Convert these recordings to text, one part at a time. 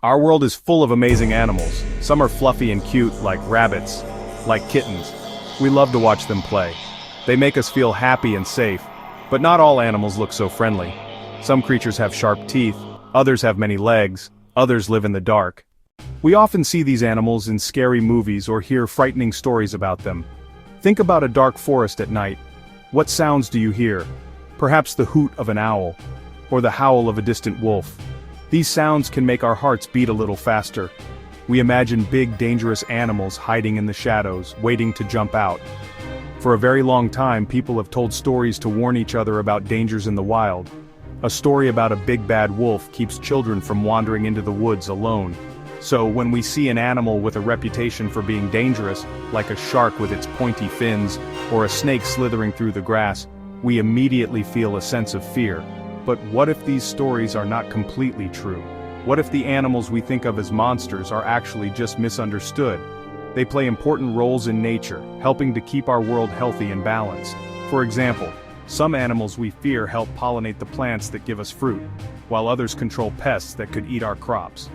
Our world is full of amazing animals. Some are fluffy and cute, like rabbits, like kittens. We love to watch them play. They make us feel happy and safe, but not all animals look so friendly. Some creatures have sharp teeth, others have many legs, others live in the dark. We often see these animals in scary movies or hear frightening stories about them. Think about a dark forest at night. What sounds do you hear? Perhaps the hoot of an owl, or the howl of a distant wolf. These sounds can make our hearts beat a little faster. We imagine big, dangerous animals hiding in the shadows, waiting to jump out. For a very long time, people have told stories to warn each other about dangers in the wild. A story about a big bad wolf keeps children from wandering into the woods alone. So when we see an animal with a reputation for being dangerous, like a shark with its pointy fins, or a snake slithering through the grass, we immediately feel a sense of fear. But what if these stories are not completely true? What if the animals we think of as monsters are actually just misunderstood? They play important roles in nature, helping to keep our world healthy and balanced. For example, some animals we fear help pollinate the plants that give us fruit, while others control pests that could eat our crops.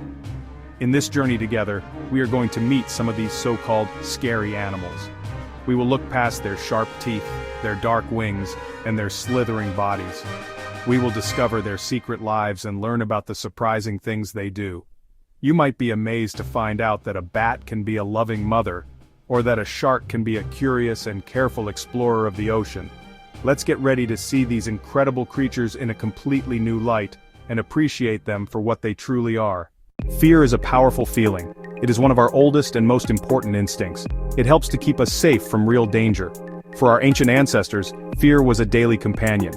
In this journey together, we are going to meet some of these so-called scary animals. We will look past their sharp teeth, their dark wings, and their slithering bodies. We will discover their secret lives and learn about the surprising things they do. You might be amazed to find out that a bat can be a loving mother, or that a shark can be a curious and careful explorer of the ocean. Let's get ready to see these incredible creatures in a completely new light, and appreciate them for what they truly are. Fear is a powerful feeling. It is one of our oldest and most important instincts. It helps to keep us safe from real danger. For our ancient ancestors, fear was a daily companion.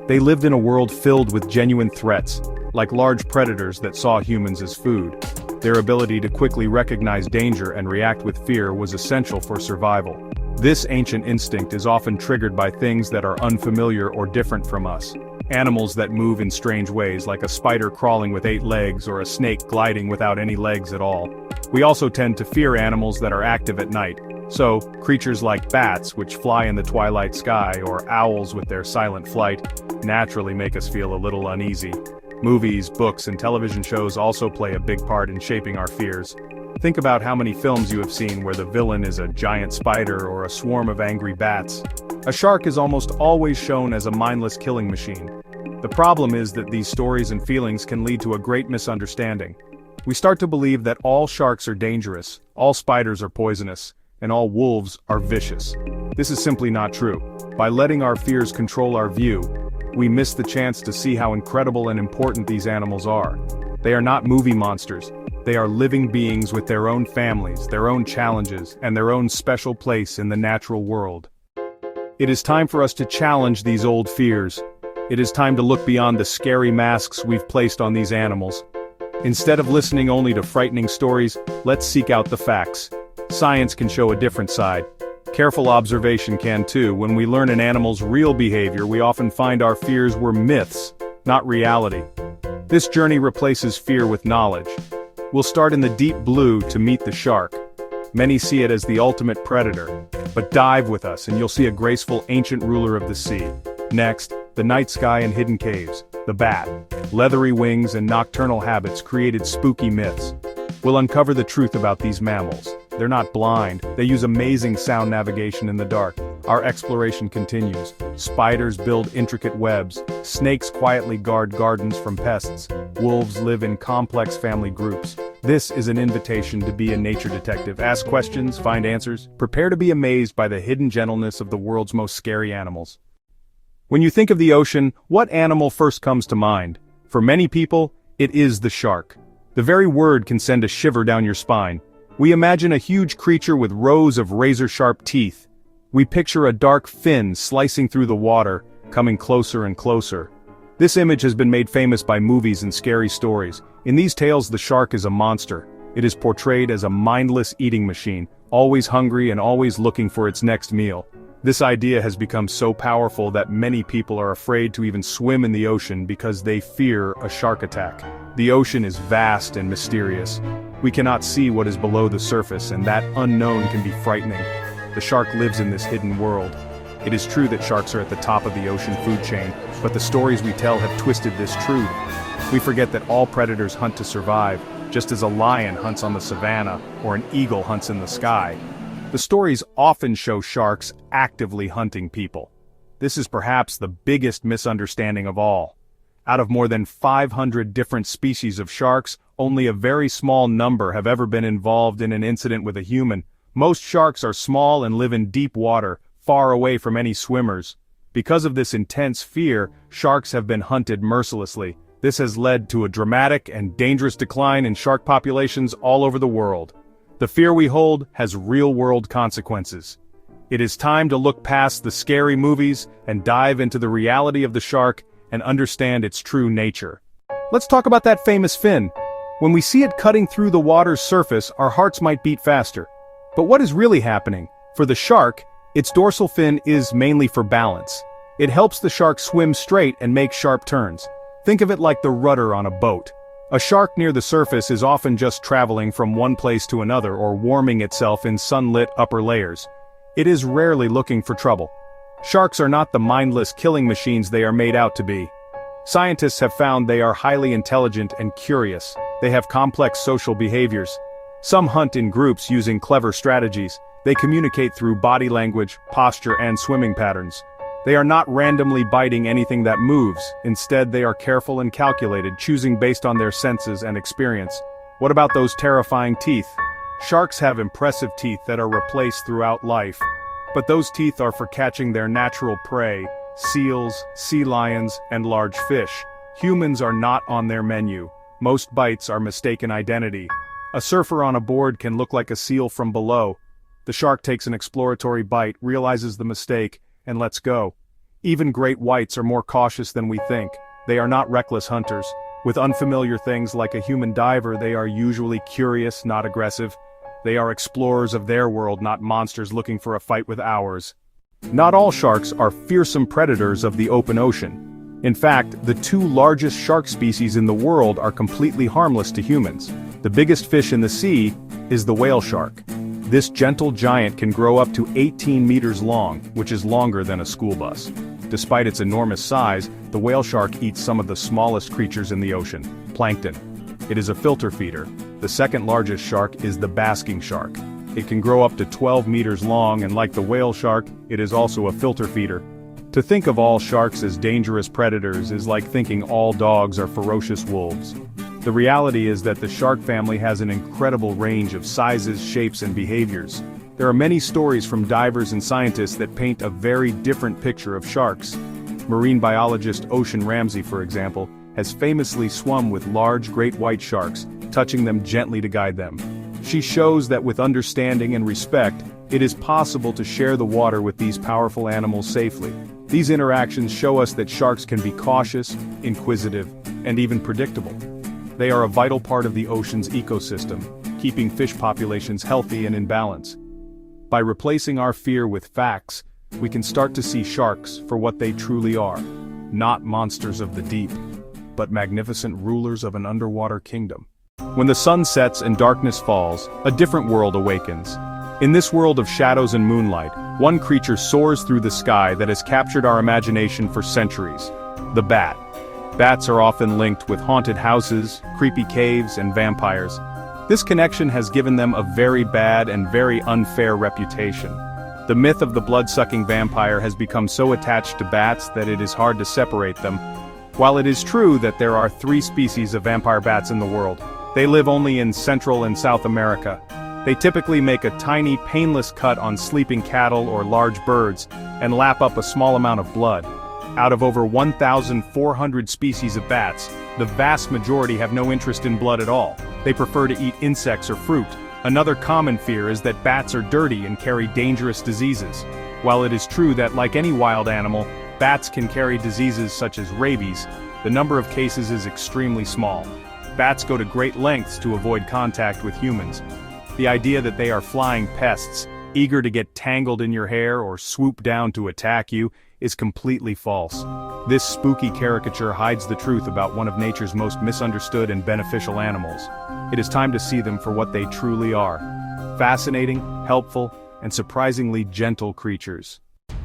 They lived in a world filled with genuine threats, like large predators that saw humans as food. Their ability to quickly recognize danger and react with fear was essential for survival. This ancient instinct is often triggered by things that are unfamiliar or different from us. Animals that move in strange ways, like a spider crawling with 8 legs or a snake gliding without any legs at all. We also tend to fear animals that are active at night. So, creatures like bats, which fly in the twilight sky, or owls with their silent flight, naturally make us feel a little uneasy. Movies, books, and television shows also play a big part in shaping our fears. Think about how many films you have seen where the villain is a giant spider or a swarm of angry bats. A shark is almost always shown as a mindless killing machine. The problem is that these stories and feelings can lead to a great misunderstanding. We start to believe that all sharks are dangerous, all spiders are poisonous, and all wolves are vicious. This is simply not true. By letting our fears control our view, we miss the chance to see how incredible and important these animals are. They are not movie monsters. They are living beings with their own families, their own challenges, and their own special place in the natural world. It is time for us to challenge these old fears. It is time to look beyond the scary masks we've placed on these animals. Instead of listening only to frightening stories, let's seek out the facts. Science can show a different side. Careful observation can too. When we learn an animal's real behavior, we often find our fears were myths, not reality. This journey replaces fear with knowledge. We'll start in the deep blue to meet the shark. Many see it as the ultimate predator. But dive with us and you'll see a graceful ancient ruler of the sea. Next, the night sky and hidden caves. The bat. Leathery wings and nocturnal habits created spooky myths. We'll uncover the truth about these mammals. They're not blind, they use amazing sound navigation in the dark. Our exploration continues. Spiders build intricate webs, snakes quietly guard gardens from pests, wolves live in complex family groups. This is an invitation to be a nature detective. Ask questions, find answers, prepare to be amazed by the hidden gentleness of the world's most scary animals. When you think of the ocean, what animal first comes to mind? For many people, it is the shark. The very word can send a shiver down your spine. We imagine a huge creature with rows of razor-sharp teeth. We picture a dark fin slicing through the water, coming closer and closer. This image has been made famous by movies and scary stories. In these tales, the shark is a monster. It is portrayed as a mindless eating machine, always hungry and always looking for its next meal. This idea has become so powerful that many people are afraid to even swim in the ocean because they fear a shark attack. The ocean is vast and mysterious. We cannot see what is below the surface, and that unknown can be frightening. The shark lives in this hidden world. It is true that sharks are at the top of the ocean food chain, but the stories we tell have twisted this truth. We forget that all predators hunt to survive, just as a lion hunts on the savannah or an eagle hunts in the sky. The stories often show sharks actively hunting people. This is perhaps the biggest misunderstanding of all. Out of more than 500 different species of sharks, only a very small number have ever been involved in an incident with a human. Most sharks are small and live in deep water, far away from any swimmers. Because of this intense fear, sharks have been hunted mercilessly. This has led to a dramatic and dangerous decline in shark populations all over the world. The fear we hold has real-world consequences. It is time to look past the scary movies and dive into the reality of the shark and understand its true nature. Let's talk about that famous fin. When we see it cutting through the water's surface, our hearts might beat faster. But what is really happening? For the shark, its dorsal fin is mainly for balance. It helps the shark swim straight and make sharp turns. Think of it like the rudder on a boat. A shark near the surface is often just traveling from one place to another or warming itself in sunlit upper layers. It is rarely looking for trouble. Sharks are not the mindless killing machines they are made out to be. Scientists have found they are highly intelligent and curious. They have complex social behaviors. Some hunt in groups using clever strategies. They communicate through body language, posture, and swimming patterns. They are not randomly biting anything that moves. Instead, they are careful and calculated, choosing based on their senses and experience. What about those terrifying teeth? Sharks have impressive teeth that are replaced throughout life. But those teeth are for catching their natural prey, seals, sea lions, and large fish. Humans are not on their menu. Most bites are mistaken identity. A surfer on a board can look like a seal from below. The shark takes an exploratory bite, realizes the mistake, and lets go. Even great whites are more cautious than we think. They are not reckless hunters. With unfamiliar things like a human diver, they are usually curious, not aggressive. They are explorers of their world, not monsters looking for a fight with ours. Not all sharks are fearsome predators of the open ocean. In fact, the two largest shark species in the world are completely harmless to humans. The biggest fish in the sea is the whale shark. This gentle giant can grow up to 18 meters long, which is longer than a school bus. Despite its enormous size, the whale shark eats some of the smallest creatures in the ocean, plankton. It is a filter feeder. The second largest shark is the basking shark. It can grow up to 12 meters long, and like the whale shark, it is also a filter feeder. To think of all sharks as dangerous predators is like thinking all dogs are ferocious wolves. The reality is that the shark family has an incredible range of sizes, shapes, and behaviors. There are many stories from divers and scientists that paint a very different picture of sharks. Marine biologist Ocean Ramsey, for example, has famously swum with large great white sharks, touching them gently to guide them. She shows that with understanding and respect, it is possible to share the water with these powerful animals safely. These interactions show us that sharks can be cautious, inquisitive, and even predictable. They are a vital part of the ocean's ecosystem, keeping fish populations healthy and in balance. By replacing our fear with facts, we can start to see sharks for what they truly are, not monsters of the deep, but magnificent rulers of an underwater kingdom. When the sun sets and darkness falls, a different world awakens. In this world of shadows and moonlight, one creature soars through the sky that has captured our imagination for centuries: the bat. Bats are often linked with haunted houses, creepy caves, and vampires. This connection has given them a very bad and very unfair reputation. The myth of the blood-sucking vampire has become so attached to bats that it is hard to separate them. While it is true that there are 3 species of vampire bats in the world, they live only in Central and South America. They typically make a tiny, painless cut on sleeping cattle or large birds, and lap up a small amount of blood. Out of over 1,400 species of bats, the vast majority have no interest in blood at all. They prefer to eat insects or fruit. Another common fear is that bats are dirty and carry dangerous diseases. While it is true that, like any wild animal, bats can carry diseases such as rabies, the number of cases is extremely small. Bats go to great lengths to avoid contact with humans. The idea that they are flying pests, eager to get tangled in your hair or swoop down to attack you, is completely false. This spooky caricature hides the truth about one of nature's most misunderstood and beneficial animals. It is time to see them for what they truly are: fascinating, helpful, and surprisingly gentle creatures.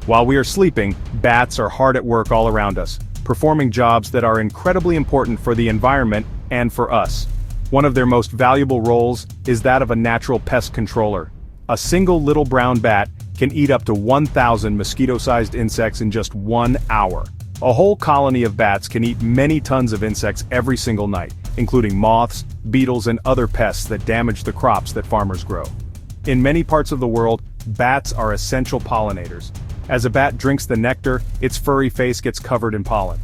While we are sleeping, bats are hard at work all around us, performing jobs that are incredibly important for the environment and for us. One of their most valuable roles is that of a natural pest controller. A single little brown bat can eat up to 1,000 mosquito-sized insects in just 1 hour. A whole colony of bats can eat many tons of insects every single night, including moths, beetles, and other pests that damage the crops that farmers grow. In many parts of the world, bats are essential pollinators. As a bat drinks the nectar, its furry face gets covered in pollen.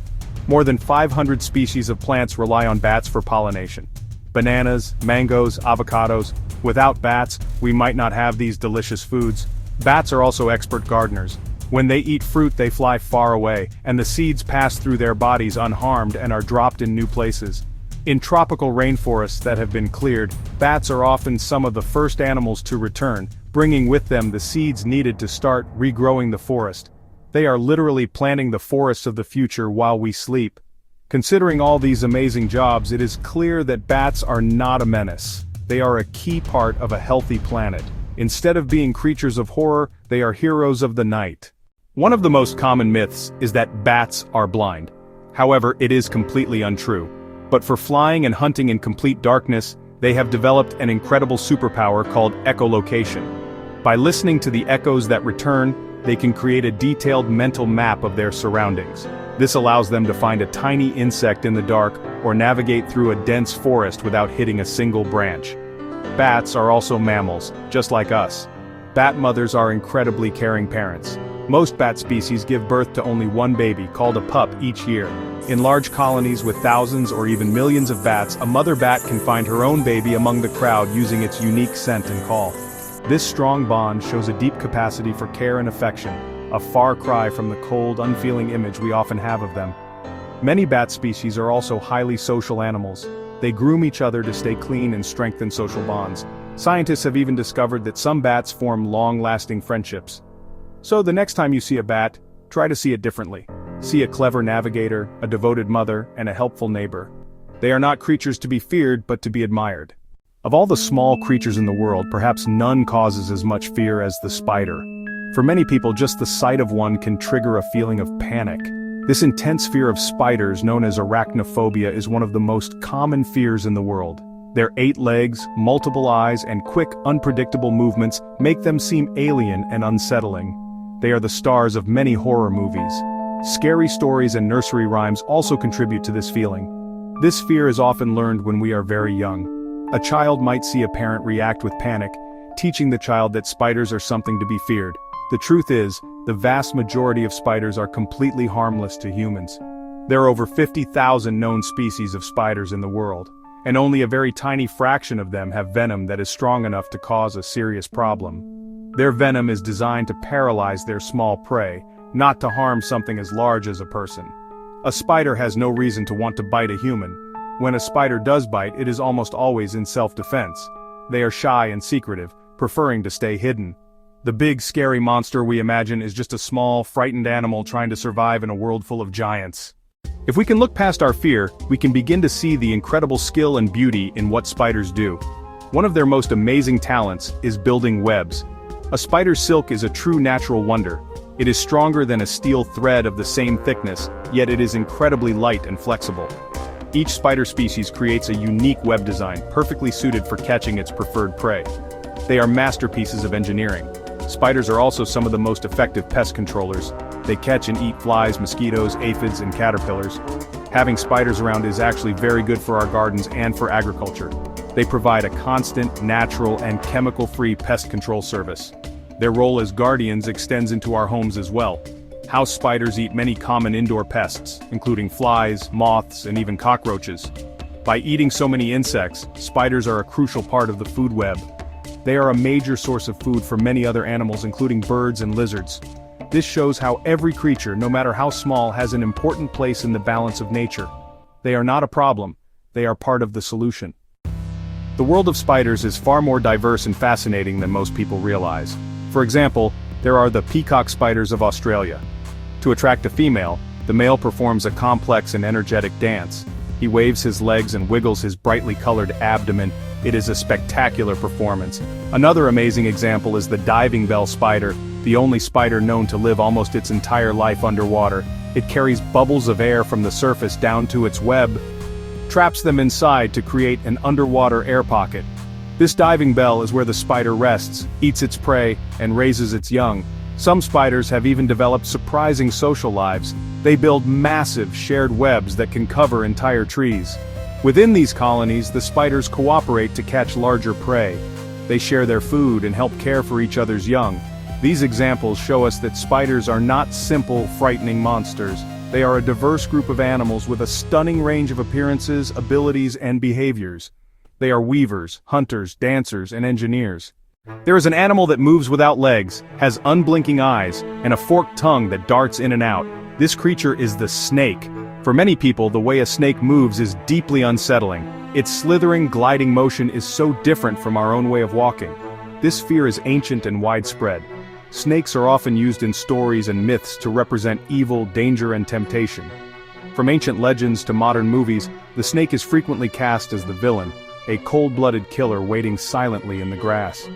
More than 500 species of plants rely on bats for pollination. Bananas, mangoes, avocados. Without bats, we might not have these delicious foods. Bats are also expert gardeners. When they eat fruit, they fly far away, and the seeds pass through their bodies unharmed and are dropped in new places. In tropical rainforests that have been cleared, bats are often some of the first animals to return, bringing with them the seeds needed to start regrowing the forest. They are literally planting the forests of the future while we sleep. Considering all these amazing jobs, it is clear that bats are not a menace. They are a key part of a healthy planet. Instead of being creatures of horror, they are heroes of the night. One of the most common myths is that bats are blind. However, it is completely untrue. But for flying and hunting in complete darkness, they have developed an incredible superpower called echolocation. By listening to the echoes that return, they can create a detailed mental map of their surroundings. This allows them to find a tiny insect in the dark or navigate through a dense forest without hitting a single branch. Bats are also mammals, just like us. Bat mothers are incredibly caring parents. Most bat species give birth to only one baby, called a pup, each year. In large colonies with thousands or even millions of bats, a mother bat can find her own baby among the crowd using its unique scent and call. This strong bond shows a deep capacity for care and affection, a far cry from the cold, unfeeling image we often have of them. Many bat species are also highly social animals. They groom each other to stay clean and strengthen social bonds. Scientists have even discovered that some bats form long-lasting friendships. So the next time you see a bat, try to see it differently. See a clever navigator, a devoted mother, and a helpful neighbor. They are not creatures to be feared, but to be admired. Of all the small creatures in the world, perhaps none causes as much fear as the spider. For many people, just the sight of one can trigger a feeling of panic. This intense fear of spiders, known as arachnophobia, is one of the most common fears in the world. Their 8 legs, multiple eyes, and quick, unpredictable movements make them seem alien and unsettling. They are the stars of many horror movies. Scary stories and nursery rhymes also contribute to this feeling. This fear is often learned when we are very young. A child might see a parent react with panic, teaching the child that spiders are something to be feared. The truth is, the vast majority of spiders are completely harmless to humans. There are over 50,000 known species of spiders in the world, and only a very tiny fraction of them have venom that is strong enough to cause a serious problem. Their venom is designed to paralyze their small prey, not to harm something as large as a person. A spider has no reason to want to bite a human. When a spider does bite, it is almost always in self-defense. They are shy and secretive, preferring to stay hidden. The big, scary monster we imagine is just a small, frightened animal trying to survive in a world full of giants. If we can look past our fear, we can begin to see the incredible skill and beauty in what spiders do. One of their most amazing talents is building webs. A spider's silk is a true natural wonder. It is stronger than a steel thread of the same thickness, yet it is incredibly light and flexible. Each spider species creates a unique web design, perfectly suited for catching its preferred prey. They are masterpieces of engineering. Spiders are also some of the most effective pest controllers. They catch and eat flies, mosquitoes, aphids, and caterpillars. Having spiders around is actually very good for our gardens and for agriculture. They provide a constant, natural, and chemical-free pest control service. Their role as guardians extends into our homes as well. House spiders eat many common indoor pests, including flies, moths, and even cockroaches. By eating so many insects, spiders are a crucial part of the food web. They are a major source of food for many other animals, including birds and lizards. This shows how every creature, no matter how small, has an important place in the balance of nature. They are not a problem, they are part of the solution. The world of spiders is far more diverse and fascinating than most people realize. For example, there are the peacock spiders of Australia. To attract a female, the male performs a complex and energetic dance. He waves his legs and wiggles his brightly colored abdomen. It is a spectacular performance. Another amazing example is the diving bell spider, the only spider known to live almost its entire life underwater. It carries bubbles of air from the surface down to its web. traps them inside to create an underwater air pocket. This diving bell is where the spider rests, eats its prey, and raises its young. Some spiders have even developed surprising social lives. They build massive, shared webs that can cover entire trees. Within these colonies, the spiders cooperate to catch larger prey. They share their food and help care for each other's young. These examples show us that spiders are not simple, frightening monsters. They are a diverse group of animals with a stunning range of appearances, abilities, and behaviors. They are weavers, hunters, dancers, and engineers. There is an animal that moves without legs, has unblinking eyes, and a forked tongue that darts in and out. This creature is the snake. For many people, the way a snake moves is deeply unsettling. Its slithering, gliding motion is so different from our own way of walking. This fear is ancient and widespread. Snakes are often used in stories and myths to represent evil, danger, and temptation. From ancient legends to modern movies, the snake is frequently cast as the villain, a cold-blooded killer waiting silently in the grass.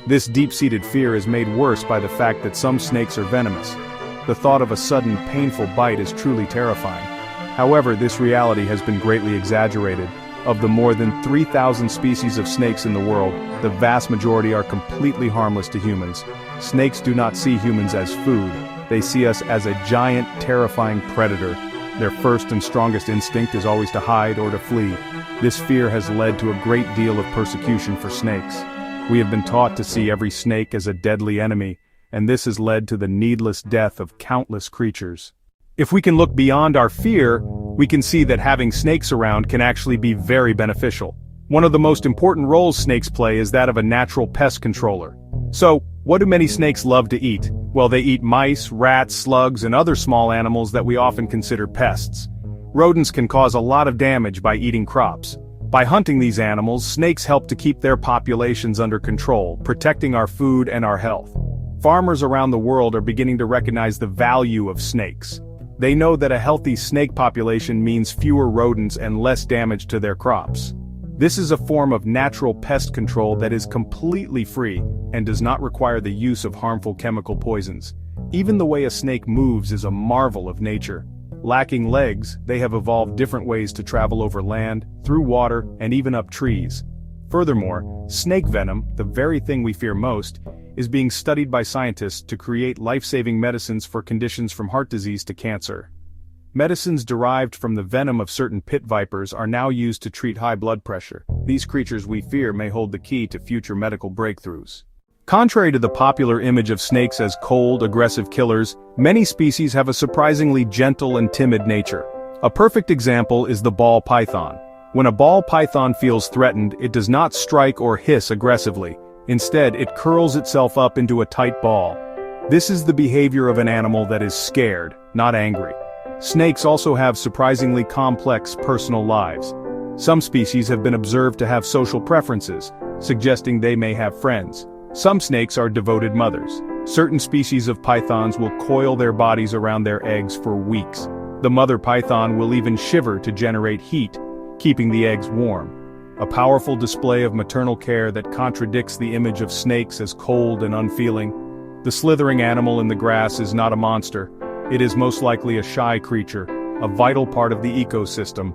This deep-seated fear is made worse by the fact that some snakes are venomous. The thought of a sudden, painful bite is truly terrifying. However, this reality has been greatly exaggerated. Of the more than 3,000 species of snakes in the world, the vast majority are completely harmless to humans. Snakes do not see humans as food. They see us as a giant, terrifying predator. Their first and strongest instinct is always to hide or to flee. This fear has led to a great deal of persecution for snakes. We have been taught to see every snake as a deadly enemy, and this has led to the needless death of countless creatures. If we can look beyond our fear, we can see that having snakes around can actually be very beneficial. One of the most important roles snakes play is that of a natural pest controller. So, what do many snakes love to eat? Well, they eat mice, rats, slugs, and other small animals that we often consider pests. Rodents can cause a lot of damage by eating crops. By hunting these animals, snakes help to keep their populations under control, protecting our food and our health. Farmers around the world are beginning to recognize the value of snakes. They know that a healthy snake population means fewer rodents and less damage to their crops. This is a form of natural pest control that is completely free and does not require the use of harmful chemical poisons. Even the way a snake moves is a marvel of nature. Lacking legs, they have evolved different ways to travel over land, through water, and even up trees. Furthermore, snake venom, the very thing we fear most, is being studied by scientists to create life-saving medicines for conditions from heart disease to cancer. Medicines derived from the venom of certain pit vipers are now used to treat high blood pressure. These creatures we fear may hold the key to future medical breakthroughs. Contrary to the popular image of snakes as cold, aggressive killers, many species have a surprisingly gentle and timid nature. A perfect example is the ball python. When a ball python feels threatened, it does not strike or hiss aggressively. Instead, it curls itself up into a tight ball. This is the behavior of an animal that is scared, not angry. Snakes also have surprisingly complex personal lives. Some species have been observed to have social preferences, suggesting they may have friends. Some snakes are devoted mothers. Certain species of pythons will coil their bodies around their eggs for weeks. The mother python will even shiver to generate heat, keeping the eggs warm. A powerful display of maternal care that contradicts the image of snakes as cold and unfeeling. The slithering animal in the grass is not a monster. It is most likely a shy creature, a vital part of the ecosystem,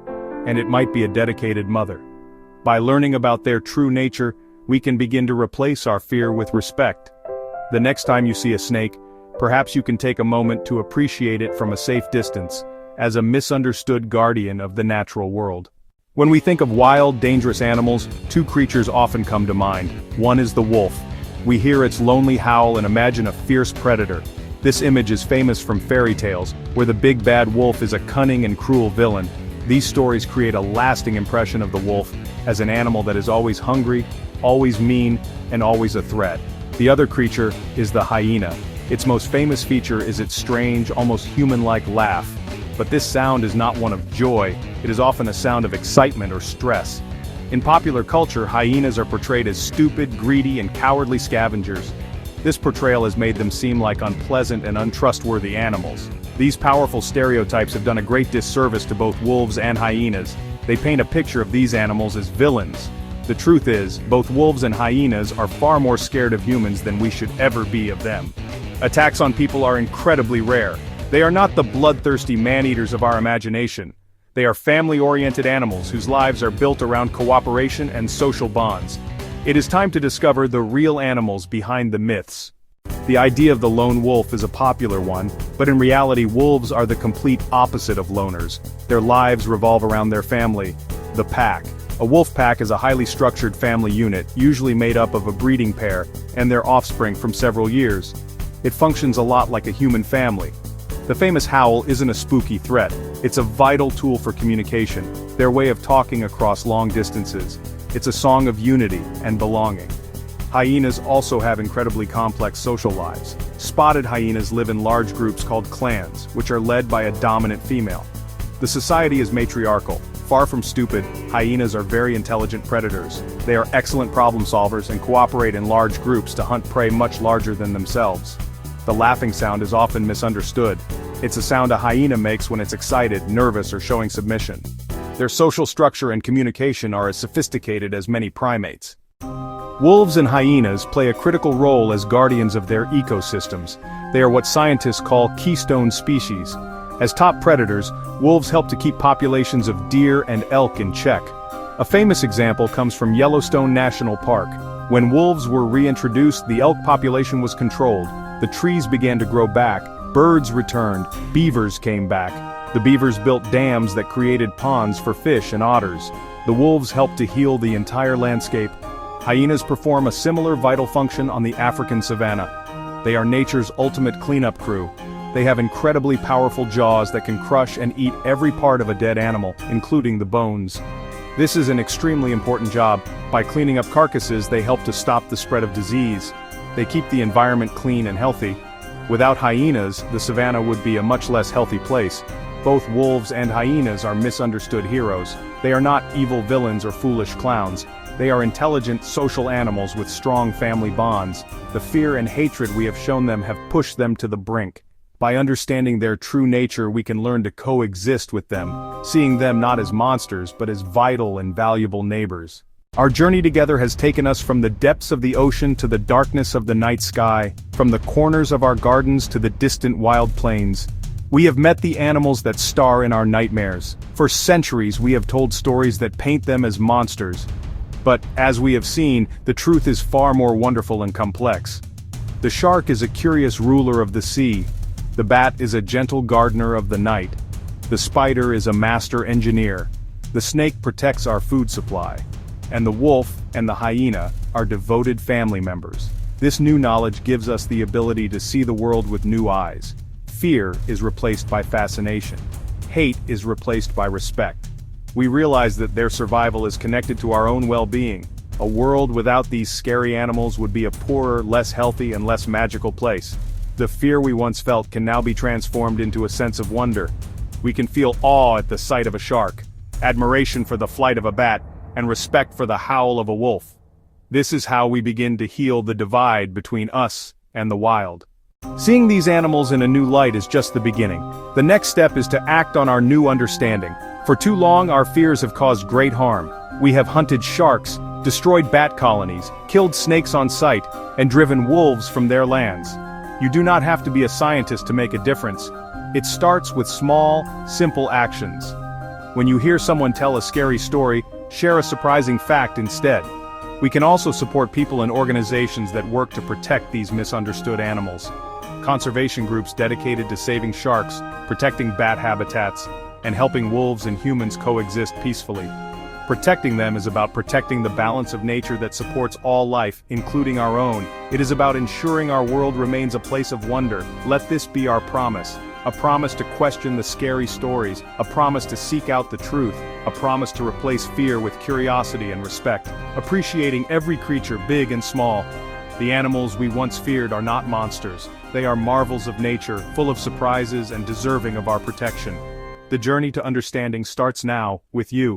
and it might be a dedicated mother. By learning about their true nature, we can begin to replace our fear with respect. The next time you see a snake, perhaps you can take a moment to appreciate it from a safe distance, as a misunderstood guardian of the natural world. When we think of wild, dangerous animals, two creatures often come to mind. One is the wolf. We hear its lonely howl and imagine a fierce predator. This image is famous from fairy tales, where the big bad wolf is a cunning and cruel villain. These stories create a lasting impression of the wolf as an animal that is always hungry, always mean, and always a threat. The other creature is the hyena. Its most famous feature is its strange, almost human-like laugh. But this sound is not one of joy, it is often a sound of excitement or stress. In popular culture, hyenas are portrayed as stupid, greedy, and cowardly scavengers. This portrayal has made them seem like unpleasant and untrustworthy animals. These powerful stereotypes have done a great disservice to both wolves and hyenas. They paint a picture of these animals as villains. The truth is, both wolves and hyenas are far more scared of humans than we should ever be of them. Attacks on people are incredibly rare. They are not the bloodthirsty man-eaters of our imagination. They are family-oriented animals whose lives are built around cooperation and social bonds. It is time to discover the real animals behind the myths. The idea of the lone wolf is a popular one, but in reality wolves are the complete opposite of loners. Their lives revolve around their family, the pack. A wolf pack is a highly structured family unit, usually made up of a breeding pair and their offspring from several years. It functions a lot like a human family. The famous howl isn't a spooky threat, it's a vital tool for communication, their way of talking across long distances. It's a song of unity and belonging. Hyenas also have incredibly complex social lives. Spotted hyenas live in large groups called clans, which are led by a dominant female. The society is matriarchal. Far from stupid, hyenas are very intelligent predators. They are excellent problem solvers and cooperate in large groups to hunt prey much larger than themselves. The laughing sound is often misunderstood. It's a sound a hyena makes when it's excited, nervous, or showing submission. Their social structure and communication are as sophisticated as many primates. Wolves and hyenas play a critical role as guardians of their ecosystems. They are what scientists call keystone species. As top predators, wolves help to keep populations of deer and elk in check. A famous example comes from Yellowstone National Park. When wolves were reintroduced, the elk population was controlled. The trees began to grow back, birds returned, beavers came back. The beavers built dams that created ponds for fish and otters. The wolves helped to heal the entire landscape. Hyenas perform a similar vital function on the African savanna. They are nature's ultimate cleanup crew. They have incredibly powerful jaws that can crush and eat every part of a dead animal, including the bones. This is an extremely important job. By cleaning up carcasses, they help to stop the spread of disease. They keep the environment clean and healthy. Without hyenas, the savanna would be a much less healthy place. Both wolves and hyenas are misunderstood heroes. They are not evil villains or foolish clowns. They are intelligent, social animals with strong family bonds. The fear and hatred we have shown them have pushed them to the brink. By understanding their true nature, we can learn to coexist with them, seeing them not as monsters but as vital and valuable neighbors. Our journey together has taken us from the depths of the ocean to the darkness of the night sky, from the corners of our gardens to the distant wild plains. We have met the animals that star in our nightmares. For centuries we have told stories that paint them as monsters. But, as we have seen, the truth is far more wonderful and complex. The shark is a curious ruler of the sea. The bat is a gentle gardener of the night. The spider is a master engineer. The snake protects our food supply. And the wolf and the hyena are devoted family members. This new knowledge gives us the ability to see the world with new eyes. Fear is replaced by fascination. Hate is replaced by respect. We realize that their survival is connected to our own well-being. A world without these scary animals would be a poorer, less healthy, and less magical place. The fear we once felt can now be transformed into a sense of wonder. We can feel awe at the sight of a shark, admiration for the flight of a bat, and respect for the howl of a wolf. This is how we begin to heal the divide between us and the wild. Seeing these animals in a new light is just the beginning. The next step is to act on our new understanding. For too long, our fears have caused great harm. We have hunted sharks, destroyed bat colonies, killed snakes on sight, and driven wolves from their lands. You do not have to be a scientist to make a difference. It starts with small, simple actions. When you hear someone tell a scary story, share a surprising fact instead. We can also support people and organizations that work to protect these misunderstood animals. Conservation groups dedicated to saving sharks, protecting bat habitats, and helping wolves and humans coexist peacefully. Protecting them is about protecting the balance of nature that supports all life, including our own. It is about ensuring our world remains a place of wonder. Let this be our promise. A promise to question the scary stories, a promise to seek out the truth, a promise to replace fear with curiosity and respect, appreciating every creature, big and small. The animals we once feared are not monsters. They are marvels of nature, full of surprises and deserving of our protection. The journey to understanding starts now, with you.